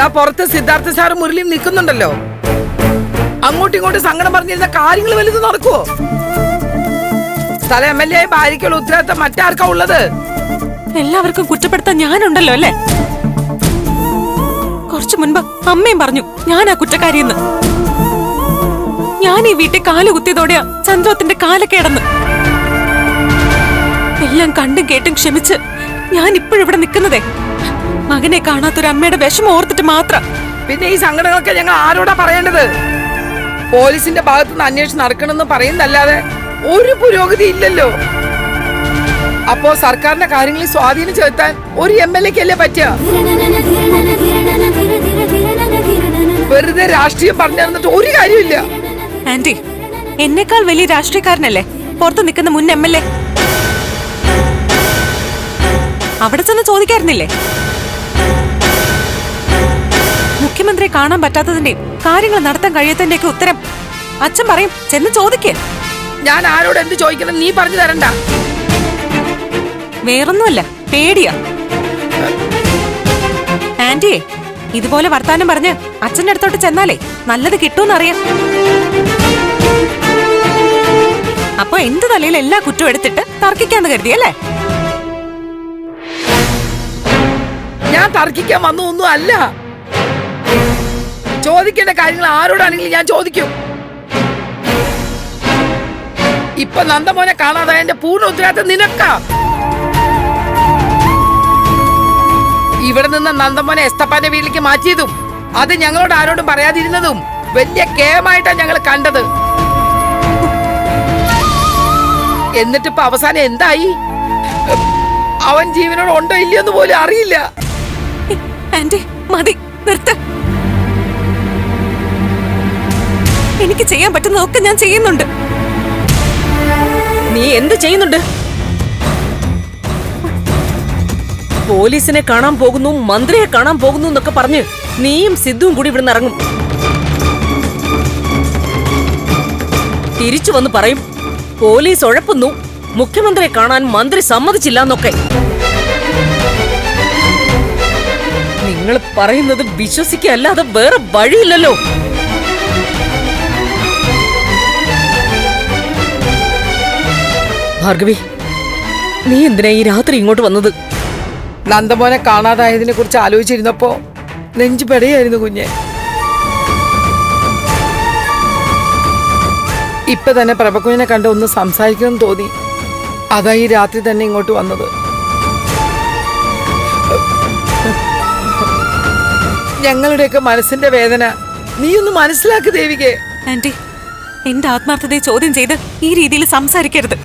ആ പുറത്ത് സിദ്ധാർത്ഥ സാറും മുരളിയും നിൽക്കുന്നുണ്ടല്ലോ. അങ്ങോട്ടും ഇങ്ങോട്ടും സങ്കടം പറഞ്ഞിരുന്ന കാര്യങ്ങൾ വലുത് നടക്കുവോ? സ്ഥല MLA ആയി ഭാര്യയ്ക്കുള്ള ഉത്തരവാദിത്തം മറ്റാർക്കാ ഉള്ളത്? എല്ലാവർക്കും കുറ്റപ്പെടുത്താൻ ഞാനുണ്ടല്ലോ അല്ലേ? കുറച്ചു മുൻപ് അമ്മയും പറഞ്ഞു ഞാനാ കുറ്റക്കാരിയെന്ന്. ഞാൻ ഈ വീട്ടിൽ കാലുകുത്തിയതോടെയാ ചന്ദ്രോത്തിന്റെ കാലക്കേടെന്ന്. എല്ലാം കണ്ടും കേട്ടും ക്ഷമിച്ച് ഞാൻ ഇപ്പോഴിവിടെ നിൽക്കുന്നതേ മകനെ കാണാത്തൊരു അമ്മയുടെ വിഷമം ഓർത്തിട്ട് മാത്രം. പിന്നെ ഈ സങ്കടങ്ങളൊക്കെ ഞങ്ങൾ ആരോടാ പറയേണ്ടത്? പോലീസിന്റെ ഭാഗത്തുനിന്ന് അന്വേഷണം നടക്കണമെന്ന് പറയുന്നല്ലാതെ ഒരു പുരോഗതി ഇല്ലല്ലോ. അപ്പോ സർക്കാരിന്റെ കാര്യങ്ങളിൽ സ്വാധീനം ചെലുത്താൻ ഒരു MLAക്കല്ലേ പറ്റുക? വെറുതെ രാഷ്ട്രീയം പറഞ്ഞു തന്നിട്ട് ഒരു കാര്യമില്ല. ആന്റി, എന്നെക്കാൾ വലിയ രാഷ്ട്രീയക്കാരനല്ലേ പുറത്ത് നിൽക്കുന്ന മുൻ MLA. അവിടെ ചെന്ന് ചോദിക്കായിരുന്നില്ലേ? മുഖ്യമന്ത്രിയെ കാണാൻ പറ്റാത്തതിന്റെയും കാര്യങ്ങൾ നടത്താൻ കഴിയാത്തതിന്റെയൊക്കെ ഉത്തരം അച്ഛൻ പറയും. ചെന്ന് ചോദിക്കേ. ഞാൻ ആരോട് എന്ത് ചോദിക്കണം നീ പറഞ്ഞു തരണ്ട. വേറൊന്നുമല്ല, പേടിയാ. ആന്റിയെ ഇതുപോലെ വർത്താനം പറഞ്ഞ് അച്ഛന്റെ അടുത്തോട്ട് ചെന്നാലേ നല്ലത് കിട്ടൂന്നറിയാം. അപ്പൊ എന്റെ തലയിൽ എല്ലാ കുറ്റവും എടുത്തിട്ട് തർക്കിക്കാന്ന് കരുതിയല്ലേ? ഞാൻ തർക്കിക്കാൻ വന്നു ഒന്നും അല്ല. ചോദിക്കേണ്ട കാര്യങ്ങൾ ആരോടാണെങ്കിലും ഞാൻ ചോദിക്കും. ഇപ്പൊ നന്ദമോനെ കാണാതെ എന്റെ പൂർണ്ണ ഉത്തരവാദിത്തം നിനക്കാ. ഇവിടെ നിന്ന് നന്ദമോനെ എസ്തപ്പാന്റെ വീട്ടിലേക്ക് മാറ്റിയതും അത് ഞങ്ങളോട് ആരോടും പറയാതിരുന്നതും വലിയ കേമായിട്ടാണ് ഞങ്ങൾ കണ്ടത്. എന്നിട്ടിപ്പോ അവസാനം എന്തായി? അവൻ ജീവനോട് ഉണ്ടോ ഇല്ലയോന്ന് പോലും അറിയില്ല. ആന്റി മതി, നിർത്ത്. എനിക്ക് ചെയ്യാൻ പറ്റുന്നതൊക്കെ ഞാൻ ചെയ്യുന്നുണ്ട്. നീ എന്ത് ചെയ്യുന്നുണ്ട്? പോലീസിനെ കാണാൻ പോകുന്നു, മന്ത്രിയെ കാണാൻ പോകുന്നു എന്നൊക്കെ പറഞ്ഞ് നീയും സിദ്ധുവും കൂടി ഇവിടുന്ന് ഇറങ്ങും. തിരിച്ചു വന്ന് പറയും പോലീസ് ഉഴപ്പുന്നു, മുഖ്യമന്ത്രിയെ കാണാൻ മന്ത്രി സമ്മതിച്ചില്ല എന്നൊക്കെ. നിങ്ങൾ പറയുന്നത് വിശ്വസിക്കല്ലാതെ വേറെ വഴിയില്ലല്ലോ. ഭാർഗവി, നീ എന്തിനാ ഈ രാത്രി ഇങ്ങോട്ട് വന്നത്? നന്ദമോനെ കാണാതായതിനെ കുറിച്ച് ആലോചിച്ചിരുന്നപ്പോ നെഞ്ചു പെടയായിരുന്നു കുഞ്ഞെ. ഇപ്പൊ തന്നെ പ്രഭകുഞ്ഞിനെ കണ്ട് ഒന്ന് സംസാരിക്കണം തോന്നി. അതാ ഈ രാത്രി തന്നെ ഇങ്ങോട്ട് വന്നത്. ഞങ്ങളുടെയൊക്കെ മനസ്സിന്റെ വേദന നീ ഒന്ന് മനസ്സിലാക്കി ദേവികേ. ആന്റി, എന്റെ ആത്മാർത്ഥതയെ ചോദ്യം ചെയ്ത് ഈ രീതിയിൽ സംസാരിക്കരുത്.